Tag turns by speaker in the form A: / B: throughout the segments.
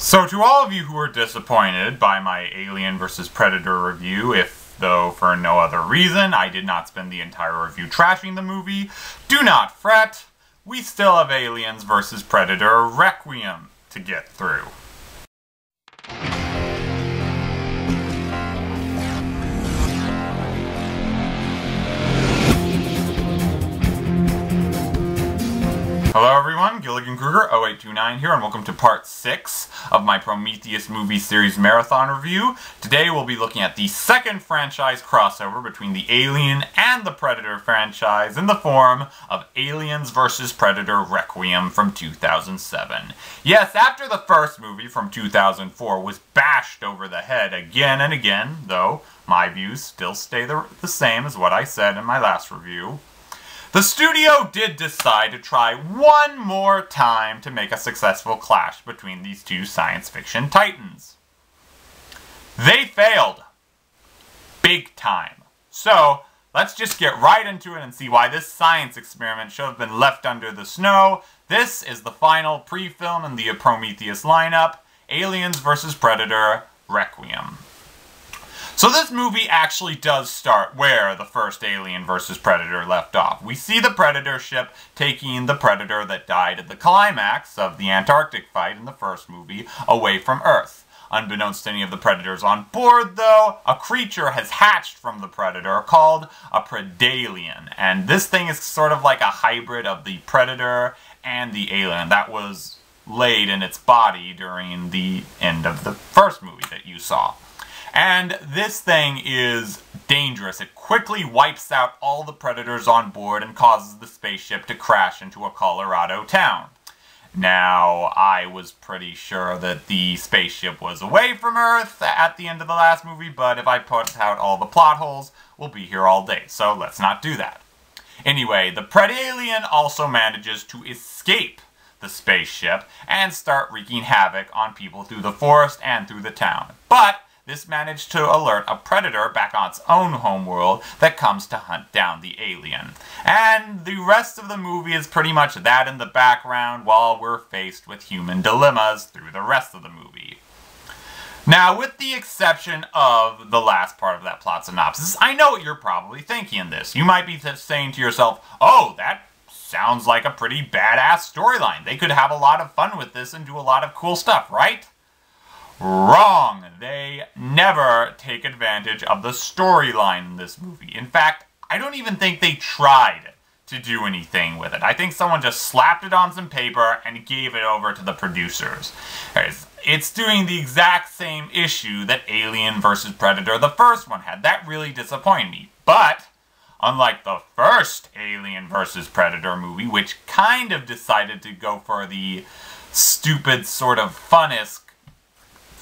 A: So to all of you who are disappointed by my Alien vs. Predator review, if though for no other reason I did not spend the entire review trashing the movie, do not fret, we still have Aliens vs. Predator Requiem to get through. Hello everyone, Gilligan Kruger 0829 here, and welcome to part 6 of my Prometheus movie series marathon review. Today we'll be looking at the second franchise crossover between the Alien and the Predator franchise in the form of Aliens vs. Predator Requiem from 2007. Yes, after the first movie from 2004 was bashed over the head again and again, though my views still stay the same as what I said in my last review, the studio did decide to try one more time to make a successful clash between these two science fiction titans. They failed. Big time. So, let's just get right into it and see why this science experiment should have been left under the snow. This is the final pre-film in the Prometheus lineup, Aliens vs. Predator Requiem. So this movie actually does start where the first Alien vs. Predator left off. We see the Predator ship taking the Predator that died at the climax of the Antarctic fight in the first movie away from Earth. Unbeknownst to any of the Predators on board, though, a creature has hatched from the Predator called a Predalien. And this thing is sort of like a hybrid of the Predator and the Alien that was laid in its body during the end of the first movie that you saw. And this thing is dangerous. It quickly wipes out all the Predators on board and causes the spaceship to crash into a Colorado town. Now, I was pretty sure that the spaceship was away from Earth at the end of the last movie, but if I put out all the plot holes, we'll be here all day, so let's not do that. Anyway, the Predalien also manages to escape the spaceship and start wreaking havoc on people through the forest and through the town. But this managed to alert a predator back on its own homeworld that comes to hunt down the alien. And the rest of the movie is pretty much that in the background while we're faced with human dilemmas through the rest of the movie. Now, with the exception of the last part of that plot synopsis, I know what you're probably thinking in this. You might be saying to yourself, oh, that sounds like a pretty badass storyline. They could have a lot of fun with this and do a lot of cool stuff, right? Wrong! They never take advantage of the storyline in this movie. In fact, I don't even think they tried to do anything with it. I think someone just slapped it on some paper and gave it over to the producers. It's doing the exact same issue that Alien vs. Predator, the first one, had. That really disappointed me. But unlike the first Alien vs. Predator movie, which kind of decided to go for the stupid sort of funnest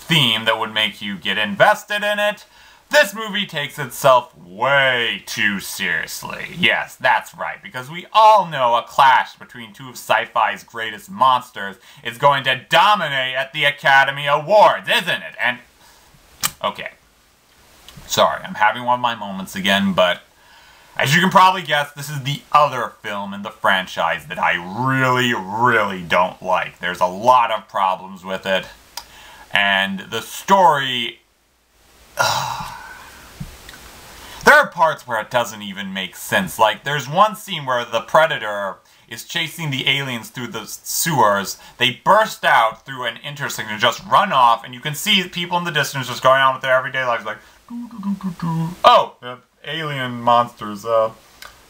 A: theme that would make you get invested in it, this movie takes itself way too seriously. Yes, that's right, because we all know a clash between two of sci-fi's greatest monsters is going to dominate at the Academy Awards, isn't it? And, okay, sorry, I'm having one of my moments again, but as you can probably guess, this is the other film in the franchise that I really don't like. There's a lot of problems with it. And the story, there are parts where it doesn't even make sense. Like, there's one scene where the Predator is chasing the aliens through the sewers. They burst out through an intersection and just run off, and you can see people in the distance just going on with their everyday lives like, oh, alien monsters,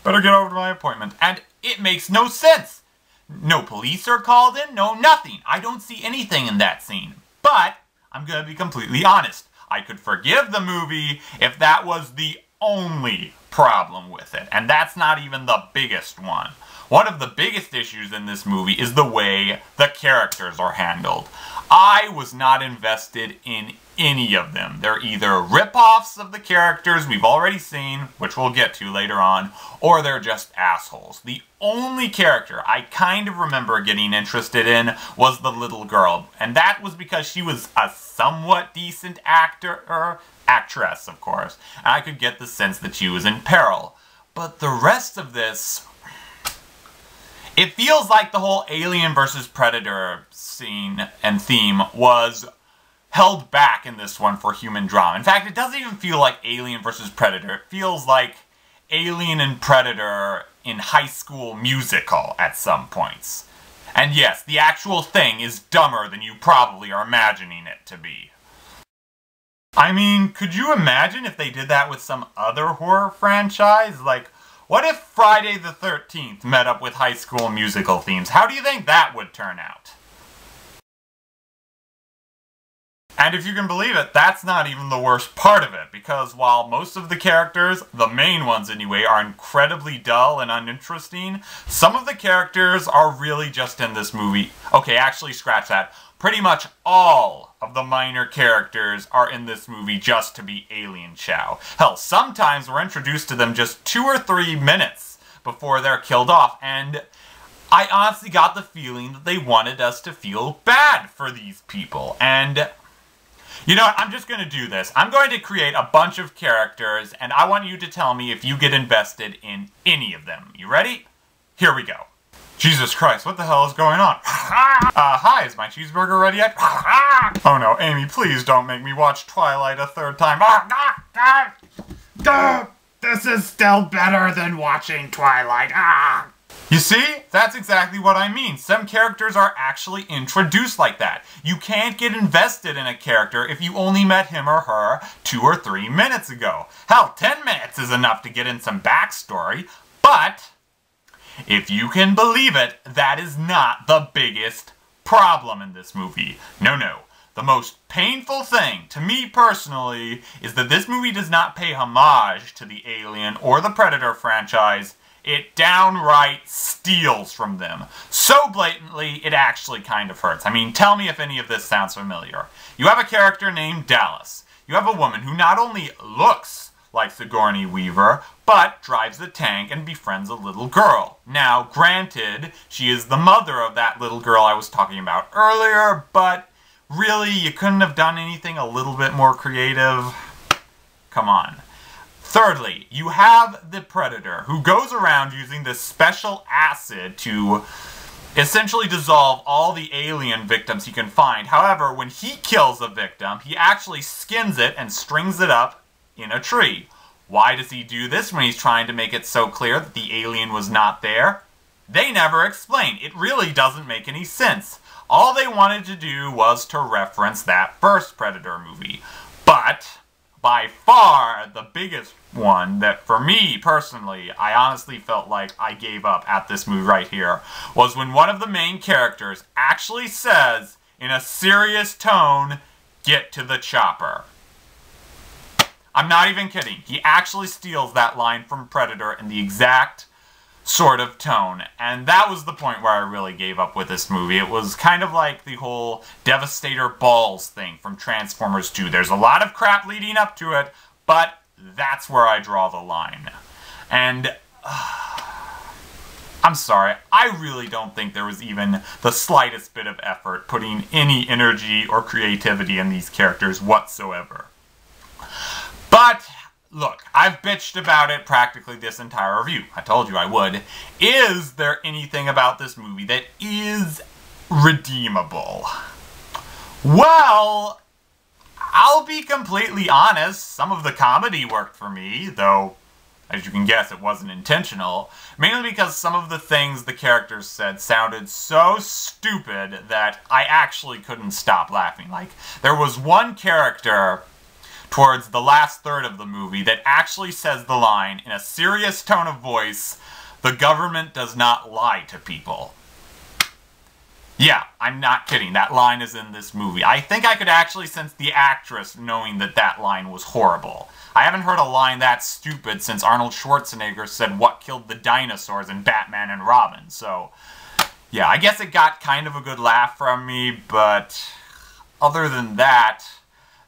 A: better get over to my appointment. And it makes no sense. No police are called in, no nothing. I don't see anything in that scene. But, I'm going to be completely honest, I could forgive the movie if that was the only problem with it. And that's not even the biggest one. One of the biggest issues in this movie is the way the characters are handled. I was not invested in any of them. They're either rip-offs of the characters we've already seen, which we'll get to later on, or they're just assholes. The only character I kind of remember getting interested in was the little girl, and that was because she was a somewhat decent actress, of course, and I could get the sense that she was in peril. But the rest of this, It feels like the whole Alien versus Predator scene and theme was held back in this one for human drama. In fact, it doesn't even feel like Alien versus Predator. It feels like Alien and Predator in High School Musical at some points. And yes, the actual thing is dumber than you probably are imagining it to be. I mean, could you imagine if they did that with some other horror franchise? Like, what if Friday the 13th met up with High School Musical themes? How do you think that would turn out? And if you can believe it, that's not even the worst part of it, because while most of the characters, the main ones anyway, are incredibly dull and uninteresting, some of the characters are really just in this movie. Okay, actually scratch that. Pretty much all of the minor characters are in this movie just to be alien chow. Hell, sometimes we're introduced to them just 2 or 3 minutes before they're killed off, and I honestly got the feeling that they wanted us to feel bad for these people, and you know what, I'm just going to do this. I'm going to create a bunch of characters, and I want you to tell me if you get invested in any of them. You ready? Here we go. Jesus Christ, what the hell is going on? Hi, is my cheeseburger ready yet? Oh no, Amy, please don't make me watch Twilight a 3rd time. This is still better than watching Twilight. You see? That's exactly what I mean. Some characters are actually introduced like that. You can't get invested in a character if you only met him or her 2 or 3 minutes ago. Hell, 10 minutes is enough to get in some backstory, but if you can believe it, that is not the biggest problem in this movie. No, no. The most painful thing, to me personally, is that this movie does not pay homage to the Alien or the Predator franchise. It downright steals from them. So blatantly, it actually kind of hurts. I mean, tell me if any of this sounds familiar. You have a character named Dallas. You have a woman who not only looks like Sigourney Weaver, but drives a tank and befriends a little girl. Now, granted, she is the mother of that little girl I was talking about earlier, but really, you couldn't have done anything a little bit more creative? Come on. Thirdly, you have the Predator, who goes around using this special acid to essentially dissolve all the alien victims he can find. However, when he kills a victim, he actually skins it and strings it up in a tree. Why does he do this when he's trying to make it so clear that the alien was not there? They never explain. It really doesn't make any sense. All they wanted to do was to reference that first Predator movie. But by far the biggest one that, for me personally, I honestly felt like I gave up at this movie right here, was when one of the main characters actually says, in a serious tone, "Get to the chopper." I'm not even kidding. He actually steals that line from Predator in the exact sort of tone, and that was the point where I really gave up with this movie. It was kind of like the whole Devastator Balls thing from Transformers 2. There's a lot of crap leading up to it, but that's where I draw the line. And I'm sorry, I really don't think there was even the slightest bit of effort putting any energy or creativity in these characters whatsoever. But look, I've bitched about it practically this entire review. I told you I would. Is there anything about this movie that is redeemable? Well, I'll be completely honest. Some of the comedy worked for me, though, as you can guess, it wasn't intentional. Mainly because some of the things the characters said sounded so stupid that I actually couldn't stop laughing. Like, there was one character towards the last third of the movie that actually says the line in a serious tone of voice, "The government does not lie to people." Yeah, I'm not kidding. That line is in this movie. I think I could actually sense the actress knowing that that line was horrible. I haven't heard a line that stupid since Arnold Schwarzenegger said what killed the dinosaurs in Batman and Robin. So, yeah, I guess it got kind of a good laugh from me, but other than that,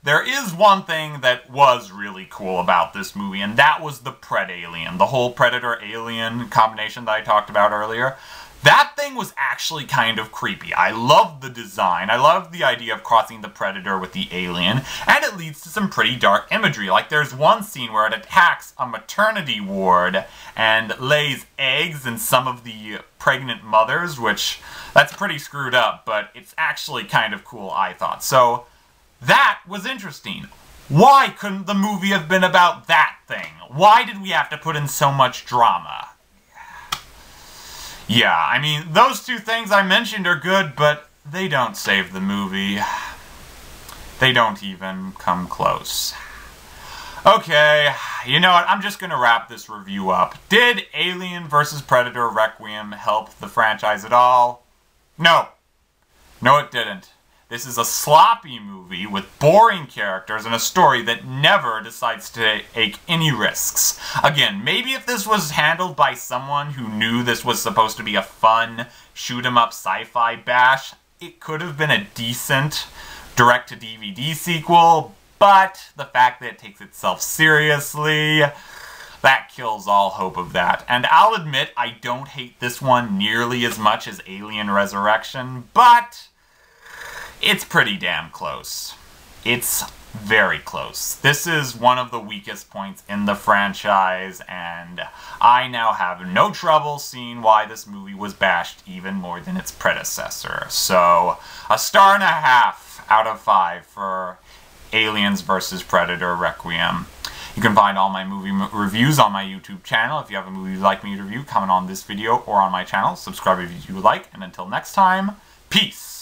A: there is one thing that was really cool about this movie, and that was the Pred-Alien, the whole Predator-Alien combination that I talked about earlier. That thing was actually kind of creepy. I loved the design. I loved the idea of crossing the Predator with the alien, and it leads to some pretty dark imagery. Like there's one scene where it attacks a maternity ward and lays eggs in some of the pregnant mothers, which that's pretty screwed up, but it's actually kind of cool, I thought. So that was interesting. Why couldn't the movie have been about that thing? Why did we have to put in so much drama? Yeah, I mean, those two things I mentioned are good, but they don't save the movie. They don't even come close. Okay, you know what, I'm just gonna wrap this review up. Did Alien vs. Predator Requiem help the franchise at all? No. No, it didn't. This is a sloppy movie with boring characters and a story that never decides to take any risks. Again, maybe if this was handled by someone who knew this was supposed to be a fun, shoot-'em-up sci-fi bash, it could have been a decent direct-to-DVD sequel, but the fact that it takes itself seriously, that kills all hope of that. And I'll admit, I don't hate this one nearly as much as Alien Resurrection, but it's pretty damn close. It's very close. This is one of the weakest points in the franchise, and I now have no trouble seeing why this movie was bashed even more than its predecessor. So, a 1.5 out of 5 for Aliens vs. Predator Requiem. You can find all my movie reviews on my YouTube channel. If you have a movie you'd like me to review, comment on this video or on my channel. Subscribe if you would like, and until next time, peace!